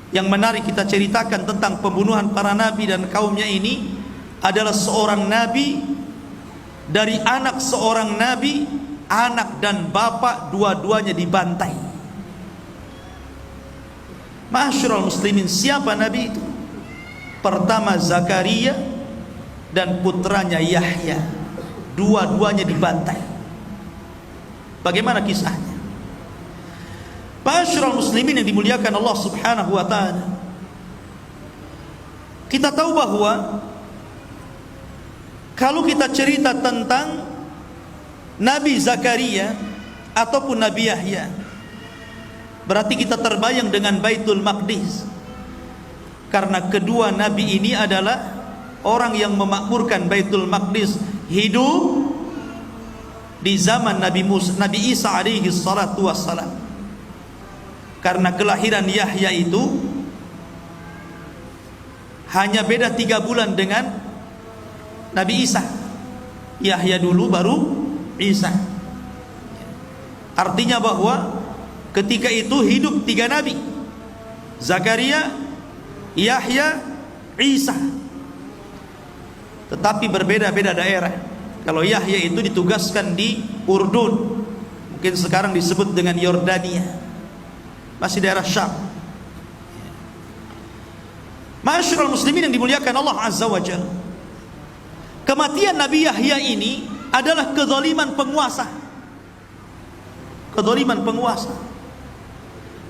yang menarik kita ceritakan tentang pembunuhan para nabi dan kaumnya ini adalah seorang nabi dari anak seorang nabi, anak dan bapak dua-duanya dibantai. Ma'asyiral muslimin, siapa nabi itu? Pertama Zakaria dan putranya Yahya, dua-duanya dibantai. Bagaimana kisahnya? Ma'asyiral muslimin yang dimuliakan Allah Subhanahu wa taala, kita tahu bahwa kalau kita cerita tentang Nabi Zakaria ataupun Nabi Yahya, berarti kita terbayang dengan Baitul Maqdis, karena kedua nabi ini adalah orang yang memakmurkan Baitul Maqdis, hidup di zaman Nabi Isa alaihi salatu wassalam. Karena kelahiran Yahya itu hanya beda 3 bulan dengan Nabi Isa. Yahya dulu baru Isa. Artinya bahwa ketika itu hidup 3 nabi, Zakaria, Yahya, Isa, tetapi berbeda-beda daerah. Kalau Yahya itu ditugaskan di Urdun, mungkin sekarang disebut dengan Yordania, masih daerah Syam. Ma'asyiral muslimin yang dimuliakan Allah Azza wa Jalla, kematian Nabi Yahya ini adalah kezaliman penguasa. Kezaliman penguasa.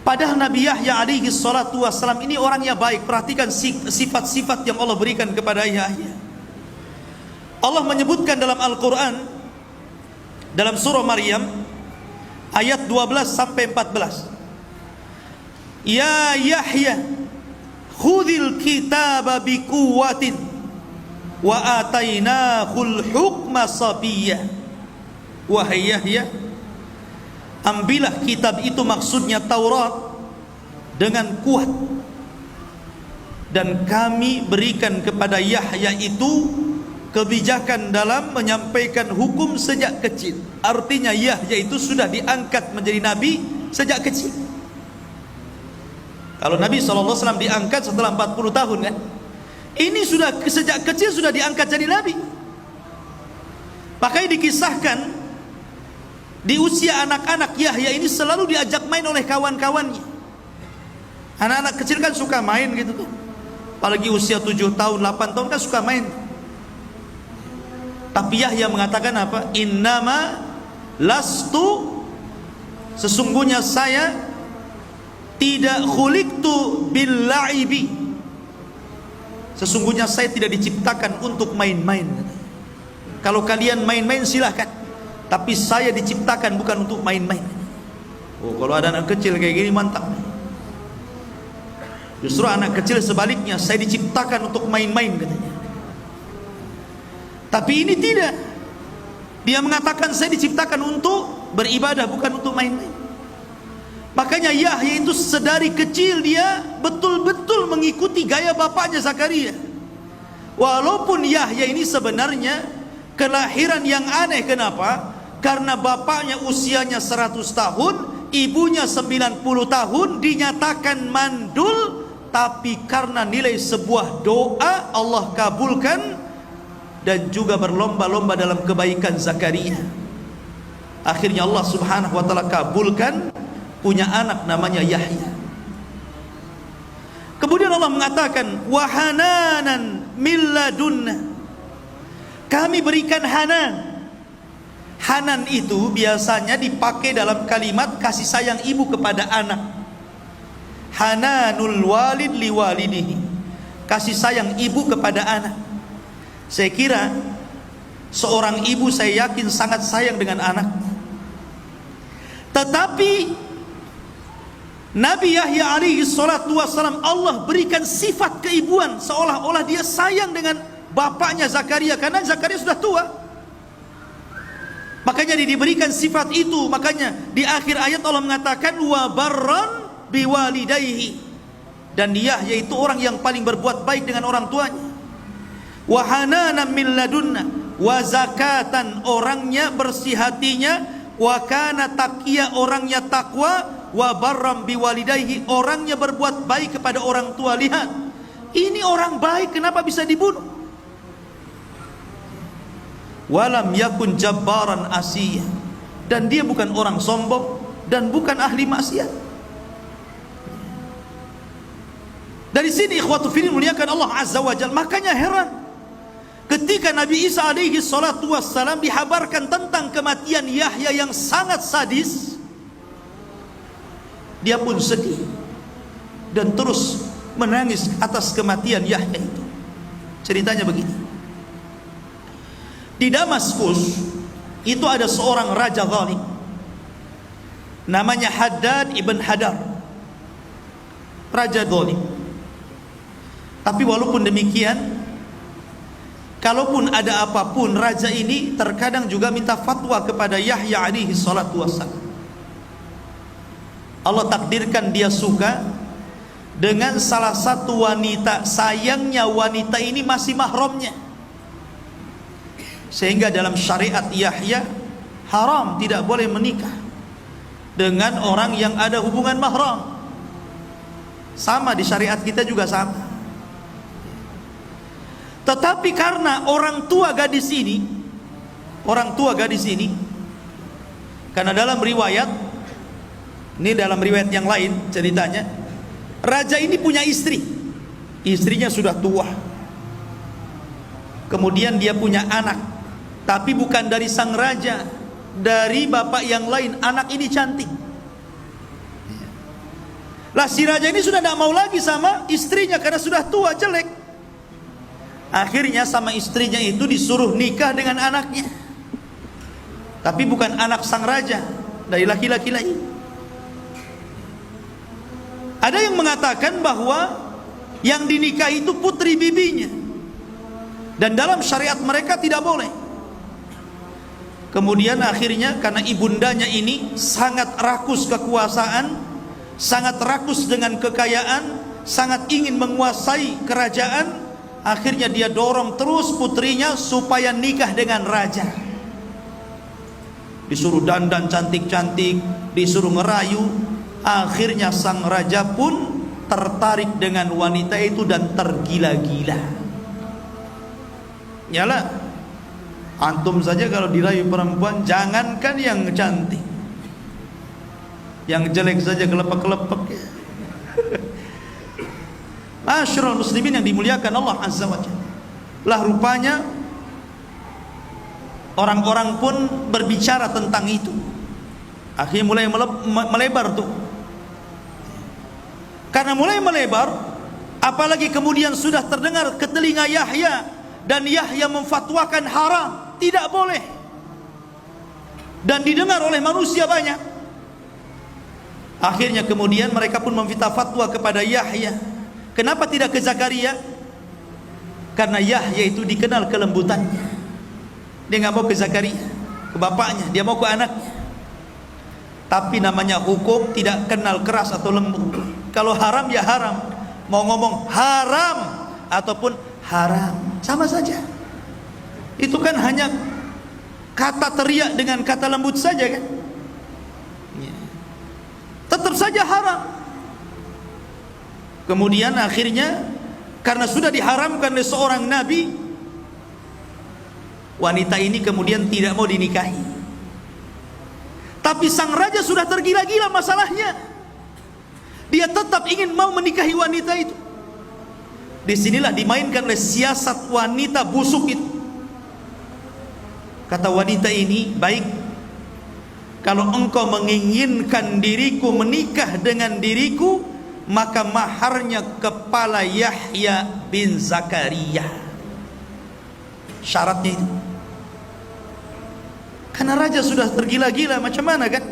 Padahal Nabi Yahya alaihi salatu wassalam ini orangnya baik. Perhatikan sifat-sifat yang Allah berikan kepada Yahya. Allah menyebutkan dalam Al-Quran, dalam surah Maryam ayat 12 sampai 14, Ya Yahya khudhil kitaba biquwwatin wa atainahul hukma sabiyya. Wahai Yahya, ambillah kitab itu, maksudnya Taurat, dengan kuat, dan kami berikan kepada Yahya itu kebijakan dalam menyampaikan hukum sejak kecil. Artinya Yahya itu sudah diangkat menjadi nabi sejak kecil. Kalau Nabi SAW diangkat setelah 40 tahun kan, ini sudah sejak kecil sudah diangkat jadi nabi. Makanya dikisahkan di usia anak-anak Yahya ini selalu diajak main oleh kawan-kawannya. Anak-anak kecil kan suka main gitu kan, apalagi usia 7 tahun 8 tahun kan suka main. Tapi Yahya mengatakan apa? Innama lastu, sesungguhnya saya tidak khuliqtu bil la'ibi, sesungguhnya saya tidak diciptakan untuk main-main. Kalau kalian main-main silahkan, tapi saya diciptakan bukan untuk main-main. Oh, kalau ada anak kecil kayak gini mantap. Justru anak kecil sebaliknya, saya diciptakan untuk main-main katanya. Tapi ini tidak. Dia mengatakan saya diciptakan untuk beribadah, bukan untuk main-main. Makanya Yahya itu sedari kecil dia betul-betul mengikuti gaya bapaknya Zakaria. Walaupun Yahya ini sebenarnya kelahiran yang aneh. Kenapa? Karena bapaknya usianya 100 tahun, ibunya 90 tahun, dinyatakan mandul. Tapi karena nilai sebuah doa, Allah kabulkan, dan juga berlomba-lomba dalam kebaikan Zakaria. Akhirnya Allah Subhanahu wa taala kabulkan, punya anak namanya Yahya. Kemudian Allah mengatakan wahananan min ladunna, kami berikan hanan. Hanan itu biasanya dipakai dalam kalimat kasih sayang ibu kepada anak. Hananul walid liwalidihi, kasih sayang ibu kepada anak. Saya kira seorang ibu, saya yakin sangat sayang dengan anak. Tetapi Nabi Yahya alaihi salatu wassalam, Allah berikan sifat keibuan, seolah-olah dia sayang dengan bapaknya Zakaria, karena Zakaria sudah tua. Makanya diberikan sifat itu. Makanya di akhir ayat Allah mengatakan wa barran biwalidayhi, dan Yahya itu orang yang paling berbuat baik dengan orang tuanya. Wa hananan min ladunna, wa zakatan, orangnya bersih hatinya, wa kana taqiyya, orangnya takwa, wa barram biwalidayhi, orangnya berbuat baik kepada orang tua. Lihat, ini orang baik, kenapa bisa dibunuh? Walam yakun jabbaran asiyah, dan dia bukan orang sombong dan bukan ahli maksiat. Dari sini ikhwatu fillah muliakan Allah azza wa jalla. Makanya heran ketika Nabi Isa alaihi salatu wassalam dihabarkan tentang kematian Yahya yang sangat sadis, dia pun sedih dan terus menangis atas kematian Yahya itu. Ceritanya begini. Di Damaskus itu ada seorang raja zalim namanya Haddad ibn Hadar. Raja zalim. Tapi walaupun demikian, kalaupun ada apapun, raja ini terkadang juga minta fatwa kepada Yahya alaihi salatu wassalam. Allah takdirkan dia suka dengan salah satu wanita. Sayangnya wanita ini masih mahramnya, sehingga dalam syariat Yahya haram, tidak boleh menikah dengan orang yang ada hubungan mahram. Sama di syariat kita juga sama. Tetapi karena orang tua gadis ini, karena dalam riwayat, ini dalam riwayat yang lain ceritanya, raja ini punya istri, istrinya sudah tua. Kemudian dia punya anak, tapi bukan dari sang raja, dari bapak yang lain. Anak ini cantik. Lah si raja ini sudah tidak mau lagi sama istrinya karena sudah tua, jelek. Akhirnya sama istrinya itu disuruh nikah dengan anaknya, tapi bukan anak sang raja, dari laki-laki lain. Ada yang mengatakan bahwa yang dinikahi itu putri bibinya, dan dalam syariat mereka tidak boleh. Kemudian akhirnya karena ibundanya ini sangat rakus kekuasaan, sangat rakus dengan kekayaan, sangat ingin menguasai kerajaan, akhirnya dia dorong terus putrinya supaya nikah dengan raja. Disuruh dandan cantik-cantik, disuruh ngerayu. Akhirnya sang raja pun tertarik dengan wanita itu dan tergila-gila. Nyala, antum saja kalau dirayu perempuan, jangankan yang cantik, yang jelek saja kelepek-kelepek. Masyarul muslimin yang dimuliakan Allah azza wa jalla. Lah rupanya orang-orang pun berbicara tentang itu. Akhirnya mulai melebar tuh. Karena mulai melebar, apalagi kemudian sudah terdengar ke telinga Yahya, dan Yahya memfatwakan haram, tidak boleh, dan didengar oleh manusia banyak. Akhirnya kemudian mereka pun meminta fatwa kepada Yahya. Kenapa tidak ke Zakaria? Karena Yahya itu dikenal kelembutannya. Dia nggak mau ke Zakaria, ke bapaknya, dia mau ke anaknya. Tapi namanya hukum tidak kenal keras atau lembut. Kalau haram ya haram, mau ngomong haram ataupun haram sama saja. Itu kan hanya kata teriak dengan kata lembut saja kan. Tetap saja haram. Kemudian akhirnya karena sudah diharamkan oleh seorang nabi, wanita ini kemudian tidak mau dinikahi. Tapi sang raja sudah tergila-gila masalahnya. Dia tetap ingin mau menikahi wanita itu. Disinilah dimainkan oleh siasat wanita busuk itu. Kata wanita ini, baik, kalau engkau menginginkan diriku menikah dengan diriku, maka maharnya kepala Yahya bin Zakaria. Syaratnya itu. Karena raja sudah tergila-gila, macam mana kan?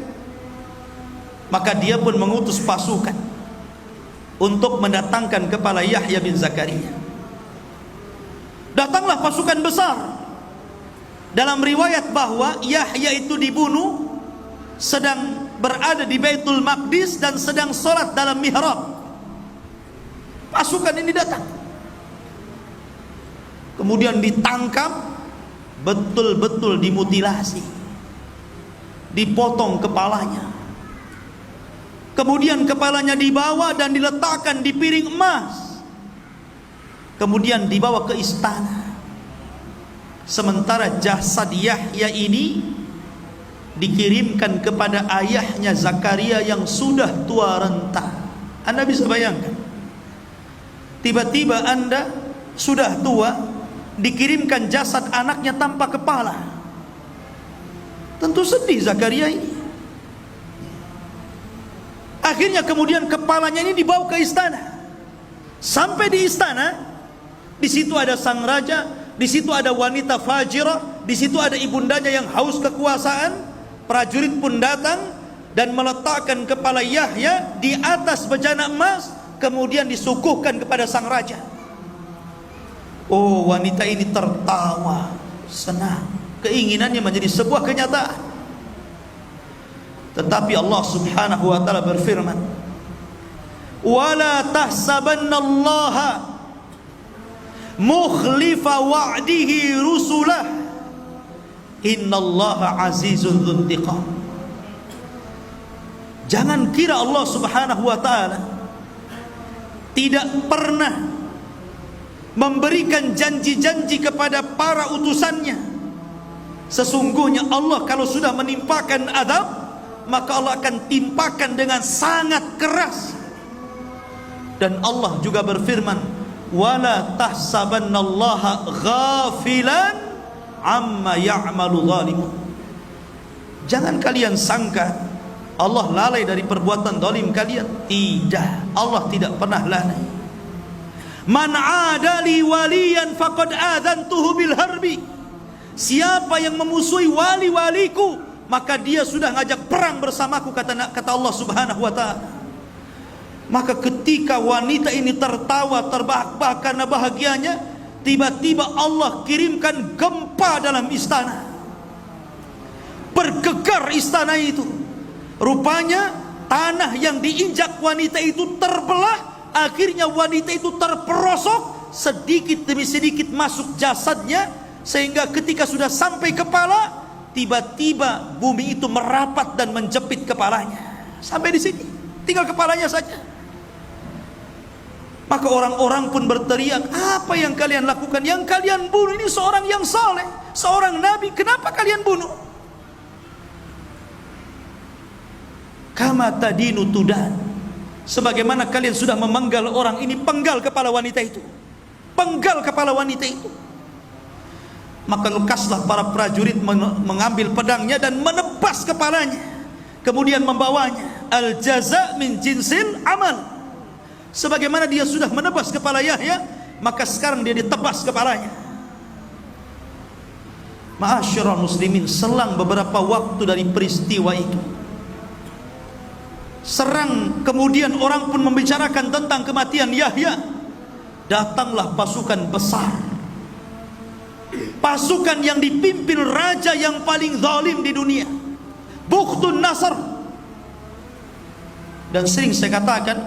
Maka dia pun mengutus pasukan untuk mendatangkan kepala Yahya bin Zakaria. Datanglah pasukan besar. Dalam riwayat bahwa Yahya itu dibunuh sedang berada di Baitul Maqdis dan sedang sholat dalam mihrab. Pasukan ini datang, kemudian ditangkap, betul-betul dimutilasi, dipotong kepalanya. Kemudian kepalanya dibawa dan diletakkan di piring emas. Kemudian dibawa ke istana. Sementara jasad Yahya ini dikirimkan kepada ayahnya Zakaria yang sudah tua renta. Anda bisa bayangkan, tiba-tiba Anda sudah tua, dikirimkan jasad anaknya tanpa kepala. Tentu sedih Zakaria ini. Akhirnya kemudian kepalanya ini dibawa ke istana. Sampai di istana, di situ ada sang raja, di situ ada wanita fajirah, di situ ada ibundanya yang haus kekuasaan. Prajurit pun datang dan meletakkan kepala Yahya di atas bejana emas, kemudian disuguhkan kepada sang raja. Oh, wanita ini tertawa, senang, keinginannya menjadi sebuah kenyataan. Tetapi Allah Subhanahu wa taala berfirman, "Wala tahsabannallaha mukhlifa wa'dihi rusulah, innallaha azizun dzuntiqam." Jangan kira Allah Subhanahu wa taala tidak pernah memberikan janji-janji kepada para utusannya. Sesungguhnya Allah kalau sudah menimpakan adab, maka Allah akan timpakan dengan sangat keras. Dan Allah juga berfirman, wala tahsabannallaha ghafilan amma ya'malu zalimun. Jangan kalian sangka Allah lalai dari perbuatan zalim kalian. Tidak, Allah tidak pernah lalai. Man adali waliyan faqad adzantuhu bil harbi. Siapa yang memusuhi wali-waliku, maka dia sudah ngajak perang bersamaku, kata Allah Subhanahu wa taala. Maka ketika wanita ini tertawa terbahak-bahak karena bahagianya, tiba-tiba Allah kirimkan gempa dalam istana. Bergegar istana itu. Rupanya tanah yang diinjak wanita itu terbelah, akhirnya wanita itu terperosok, sedikit demi sedikit masuk jasadnya, sehingga ketika sudah sampai kepala, tiba-tiba bumi itu merapat dan menjepit kepalanya. Sampai di sini, tinggal kepalanya saja. Maka orang-orang pun berteriak, apa yang kalian lakukan? Yang kalian bunuh ini seorang yang saleh, seorang nabi, kenapa kalian bunuh? Kama tadinu tudan. Sebagaimana kalian sudah memenggal orang ini, penggal kepala wanita itu. Penggal kepala wanita itu. Maka lekaslah para prajurit mengambil pedangnya dan menebas kepalanya, kemudian membawanya. Al jaza min jinsil amal. Sebagaimana dia sudah menebas kepala Yahya, maka sekarang dia ditebas kepalanya. Ma'asyiral muslimin, selang beberapa waktu dari peristiwa itu, kemudian orang pun membicarakan tentang kematian Yahya. Datanglah pasukan besar, pasukan yang dipimpin raja yang paling zalim di dunia, Bukhtun Nasr. Dan sering saya katakan,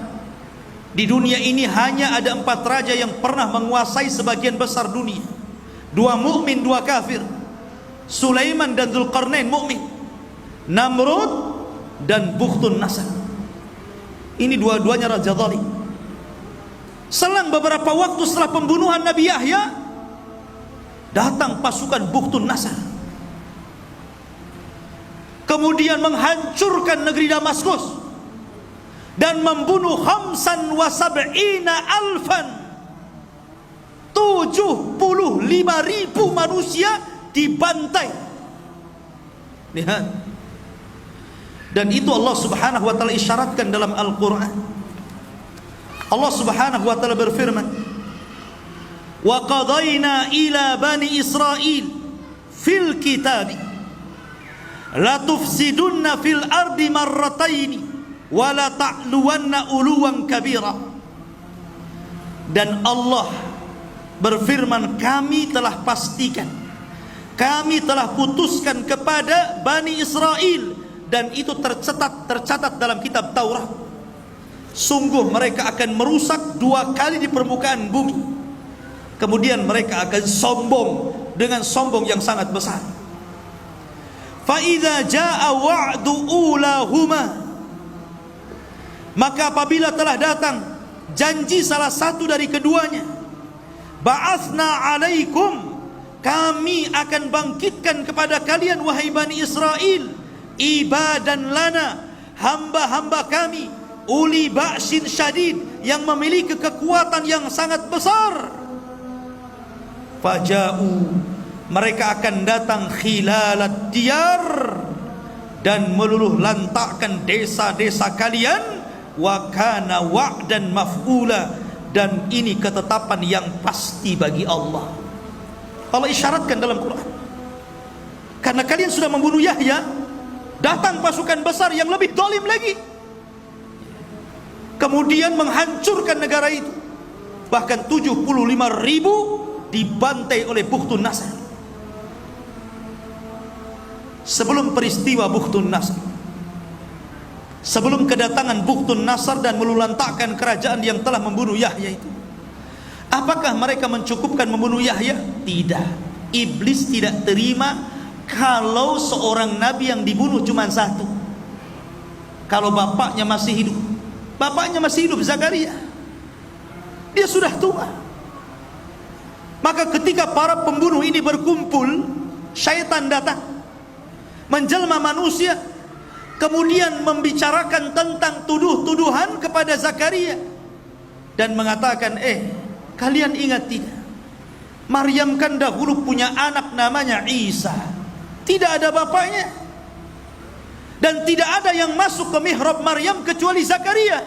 di dunia ini hanya ada 4 raja yang pernah menguasai sebagian besar dunia. 2 mukmin, 2 kafir. Sulaiman dan Dzulqarnain mukmin, Namrud dan Bukhtun Nasr. Ini dua-duanya raja zalim. Selang beberapa waktu setelah pembunuhan Nabi Yahya, datang pasukan Bukhtun Nasr, kemudian menghancurkan negeri Damaskus dan membunuh 75.000 manusia dibantai. Lihat. Dan itu Allah Subhanahu wa taala isyaratkan dalam Al-Qur'an. Allah Subhanahu wa taala berfirman, "Wa qadayna ila bani Israil fil kitab la tufsidunna fil ardi marrataini wa la ta'luwanna uluwan kabira." Dan Allah berfirman, kami telah pastikan, kami telah putuskan kepada Bani Israel, dan itu tercatat dalam kitab Taurat, sungguh mereka akan merusak 2 kali di permukaan bumi. Kemudian mereka akan sombong dengan sombong yang sangat besar. Fa idza jaa wa'du ulahuma, Maka apabila telah datang janji salah satu dari keduanya, ba'atsna alaikum, kami akan bangkitkan kepada kalian wahai Bani Israel, ibadan lana, hamba-hamba kami, uli ba'sin syadid, yang memiliki kekuatan yang sangat besar. Faja'u, mereka akan datang khilalad diyar, dan meluluh lantakkan desa-desa kalian. Wa kana wa'dan maf'ula, dan ini ketetapan yang pasti bagi Allah. Allah isyaratkan dalam Quran, karena kalian sudah membunuh Yahya, datang pasukan besar yang lebih zalim lagi, kemudian menghancurkan negara itu. Bahkan 75.000 dibantai oleh Bukhtun Nasr. Sebelum peristiwa Bukhtun Nasr, sebelum kedatangan Bukhtun Nasr dan melulantakkan kerajaan yang telah membunuh Yahya itu, apakah mereka mencukupkan membunuh Yahya? Tidak. Iblis tidak terima kalau seorang nabi yang dibunuh cuma satu. Kalau bapaknya masih hidup, bapaknya masih hidup, Zakaria, dia sudah tua. Maka ketika para pembunuh ini berkumpul, syaitan datang menjelma manusia, kemudian membicarakan tentang tuduh-tuduhan kepada Zakaria dan mengatakan, kalian ingat tidak, Maryam kan dahulu punya anak namanya Isa, tidak ada bapaknya, dan tidak ada yang masuk ke mihrab Maryam kecuali Zakaria.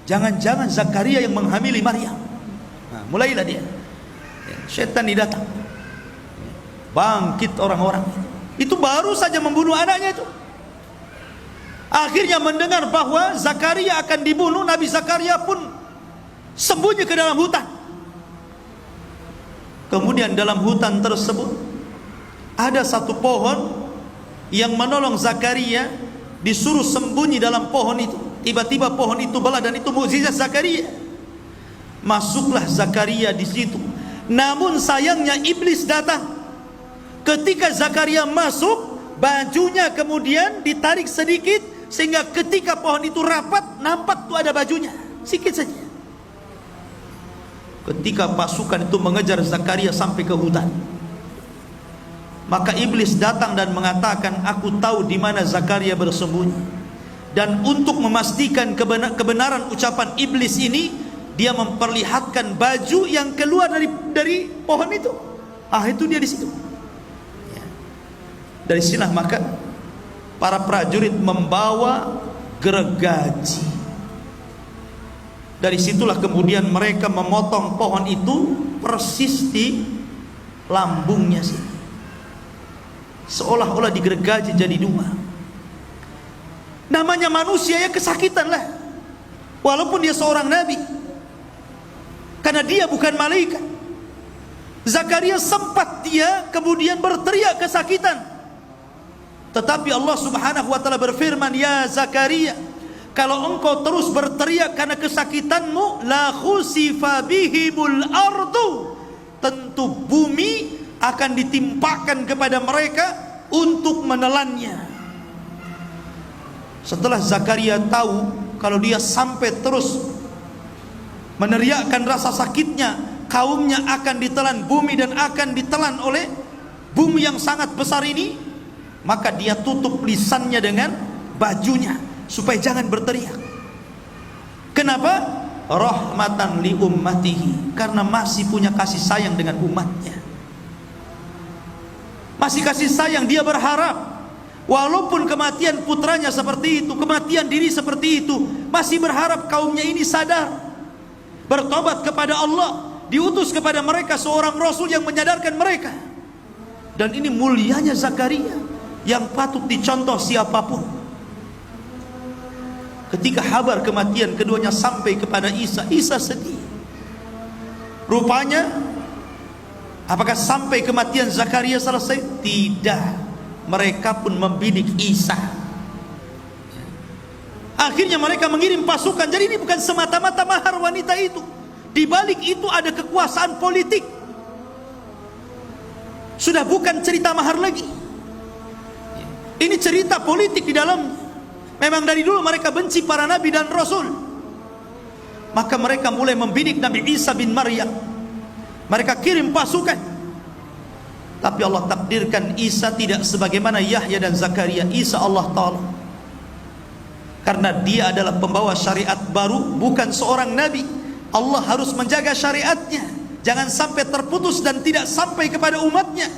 Jangan-jangan Zakaria yang menghamili Maryam. Nah, mulailah dia, syaitan datang, bangkit orang-orang itu, baru saja membunuh anaknya itu. Akhirnya mendengar bahwa Zakaria akan dibunuh, Nabi Zakaria pun sembunyi ke dalam hutan. Kemudian dalam hutan tersebut ada satu pohon yang menolong Zakaria, disuruh sembunyi dalam pohon itu. Tiba-tiba pohon itu belah, dan itu mukjizat Zakaria. Masuklah Zakaria di situ. Namun sayangnya iblis datang. Ketika Zakaria masuk, bajunya kemudian ditarik sedikit, sehingga ketika pohon itu rapat, nampak tuh ada bajunya sedikit saja. Ketika pasukan itu mengejar Zakaria sampai ke hutan, maka iblis datang dan mengatakan, aku tahu di mana Zakaria bersembunyi. Dan untuk memastikan kebenaran ucapan iblis ini, dia memperlihatkan baju yang keluar dari pohon itu. Itu dia di situ. Dari sinilah maka para prajurit membawa gergaji. Dari situlah kemudian mereka memotong pohon itu persis di lambungnya sini, seolah-olah digergaji jadi dua. Namanya manusia ya kesakitan lah, walaupun dia seorang nabi, karena dia bukan malaikat. Zakaria sempat dia kemudian berteriak kesakitan, tetapi Allah Subhanahu wa taala berfirman, ya Zakaria, kalau engkau terus berteriak karena kesakitanmu, la khusifa bihimul ardu, tentu bumi akan ditimpakan kepada mereka untuk menelannya. Setelah Zakaria tahu kalau dia sampai terus meneriakkan rasa sakitnya, kaumnya akan ditelan bumi dan akan ditelan oleh bumi yang sangat besar ini, maka dia tutup lisannya dengan bajunya supaya jangan berteriak. Kenapa? Rahmatan li ummatihi, karena masih punya kasih sayang dengan umatnya. Masih kasih sayang, dia berharap walaupun kematian putranya seperti itu, kematian diri seperti itu, masih berharap kaumnya ini sadar, bertobat kepada Allah, diutus kepada mereka seorang rasul yang menyadarkan mereka. Dan ini mulianya Zakaria yang patut dicontoh siapapun. Ketika kabar kematian keduanya sampai kepada Isa, Isa sedih. Rupanya, apakah sampai kematian Zakaria selesai? Tidak. Mereka pun membidik Isa. Akhirnya mereka mengirim pasukan. Jadi ini bukan semata-mata mahar wanita itu. Di balik itu ada kekuasaan politik. Sudah bukan cerita mahar lagi. Ini cerita politik di dalamnya. Memang dari dulu mereka benci para nabi dan rasul. Maka mereka mulai membidik Nabi Isa bin Maryam. Mereka kirim pasukan. Tapi Allah takdirkan Isa tidak sebagaimana Yahya dan Zakaria. Isa Allah Ta'ala, karena dia adalah pembawa syariat baru, bukan seorang nabi. Allah harus menjaga syariatnya, jangan sampai terputus dan tidak sampai kepada umatnya.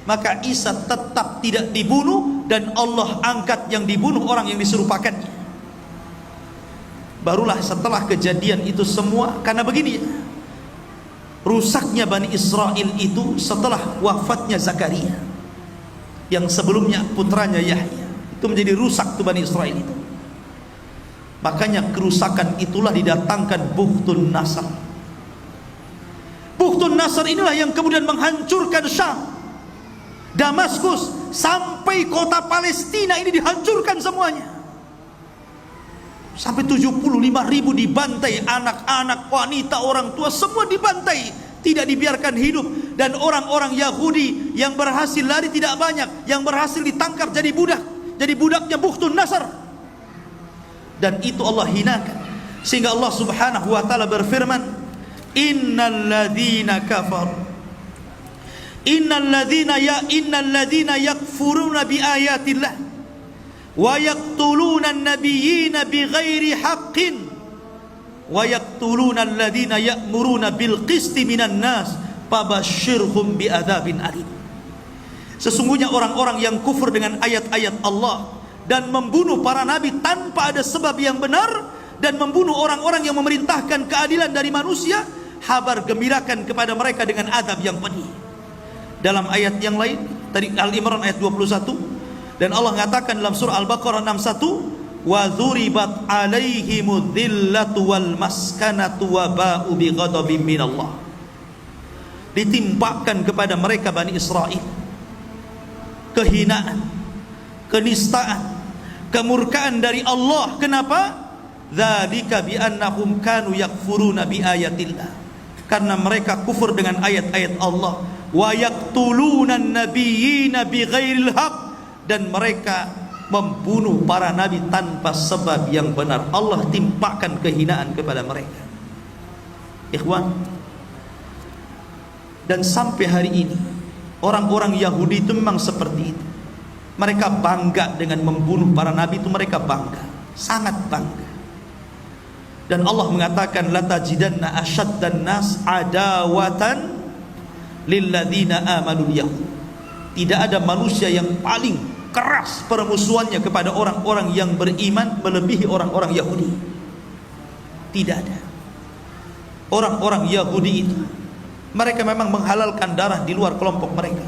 Maka Isa tetap tidak dibunuh, dan Allah angkat yang dibunuh orang yang diserupakannya. Barulah setelah kejadian itu semua, karena begini ya, rusaknya Bani Israel itu setelah wafatnya Zakaria, yang sebelumnya putranya Yahya. Itu menjadi rusak tuh Bani Israel itu. Makanya kerusakan itulah didatangkan Bukhtun Nasr. Bukhtun Nasr inilah yang kemudian menghancurkan Syam, Damaskus, sampai kota Palestina ini dihancurkan semuanya. Sampai 75.000 dibantai, anak-anak, wanita, orang tua, semua dibantai, tidak dibiarkan hidup. Dan orang-orang Yahudi yang berhasil lari tidak banyak, yang berhasil ditangkap jadi budak, jadi budaknya Bukhtun Nasr. Dan itu Allah hinakan, sehingga Allah Subhanahu wa taala berfirman, innal ladzina yakfuruna bi ayatillah wa yaqtuluna an-nabiyyina bighairi haqqin wa yaqtuluna alladzina ya'muruna bil qisti minan nas fabashshirhum bi adzabin alim. Sesungguhnya orang-orang yang kufur dengan ayat-ayat Allah dan membunuh para nabi tanpa ada sebab yang benar, dan membunuh orang-orang yang memerintahkan keadilan dari manusia, kabar gembirakan kepada mereka dengan azab yang pedih. Dalam ayat yang lain, tadi Al-Imran ayat 21, dan Allah mengatakan dalam surah Al-Baqarah 61, wa dzuribat alaihimudz dzillatu wal maskanatu wa ba'u bi ghadabin minallah. Ditimpakan kepada mereka Bani Israel kehinaan, kenistaan, kemurkaan dari Allah. Kenapa? Dzalika bi annahum kanu yakfuruna bi ayatillah, karena mereka kufur dengan ayat-ayat Allah. Wa yaqtuluna an-nabiyyina bighairil haqq, dan mereka membunuh para nabi tanpa sebab yang benar. Allah timpakan kehinaan kepada mereka. Ikhwan, dan sampai hari ini orang-orang Yahudi itu memang seperti itu. Mereka bangga dengan membunuh para nabi itu, mereka bangga, sangat bangga. Dan Allah mengatakan, la tajidanna asyaddan nas adawatan lilladzina amanul yahud. Tidak ada manusia yang paling keras permusuhannya kepada orang-orang yang beriman melebihi orang-orang Yahudi. Tidak ada. Orang-orang Yahudi itu, mereka memang menghalalkan darah di luar kelompok mereka,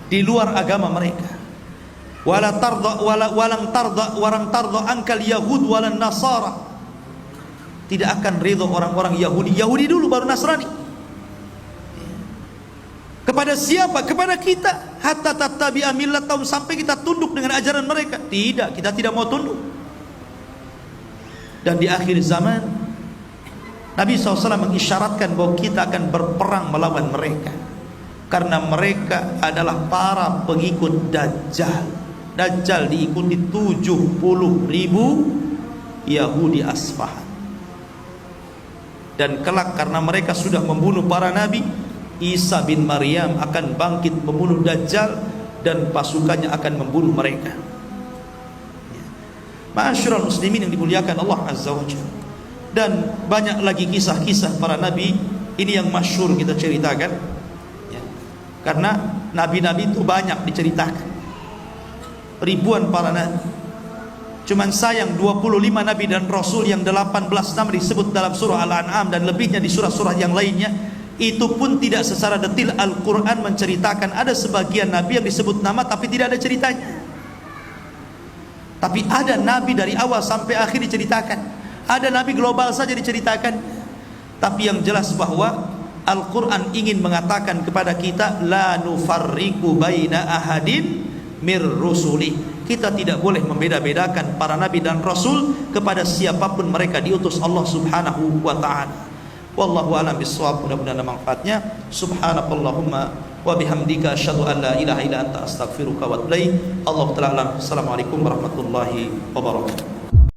di luar agama mereka. Walang tarda ankal yahud walan nasara. Tidak akan ridho orang-orang Yahudi dulu baru Nasrani. Kepada siapa? Kepada kita. Hatta tattabi'a millatahum, sampai kita tunduk dengan ajaran mereka. Tidak, kita tidak mau tunduk. Dan di akhir zaman Nabi SAW mengisyaratkan bahwa kita akan berperang melawan mereka, karena mereka adalah para pengikut Dajjal. Dajjal diikuti 70.000 Yahudi Asfahan. Dan kelak karena mereka sudah membunuh para nabi, Isa bin Maryam akan bangkit membunuh Dajjal, dan pasukannya akan membunuh mereka. Ma'asyiral muslimin yang dimuliakan Allah Azza wa Jalla. Dan banyak lagi kisah-kisah para nabi. Ini yang masyhur kita ceritakan ya. Karena nabi-nabi itu banyak diceritakan, ribuan para nabi. Cuman sayang 25 nabi dan rasul yang 18 nama disebut dalam surah Al-An'am dan lebihnya di surah-surah yang lainnya, itu pun tidak secara detail Al-Quran menceritakan. Ada sebagian nabi yang disebut nama tapi tidak ada ceritanya. Tapi ada nabi dari awal sampai akhir diceritakan. Ada nabi global saja diceritakan. Tapi yang jelas bahwa Al-Quran ingin mengatakan kepada kita, la nufarriqu baina ahadin mir rusuli. Kita tidak boleh membeda-bedakan para nabi dan rasul kepada siapapun mereka diutus Allah Subhanahu wa ta'ala. Wallahu a'lam bishawab. Mudah-mudahan ada manfaatnya. Subhanakallahumma wa bihamdika asyhadu an la ilaha illa anta astaghfiruka wa atubu ilaik. Allahu ta'ala alam. Assalamualaikum warahmatullahi wabarakatuh.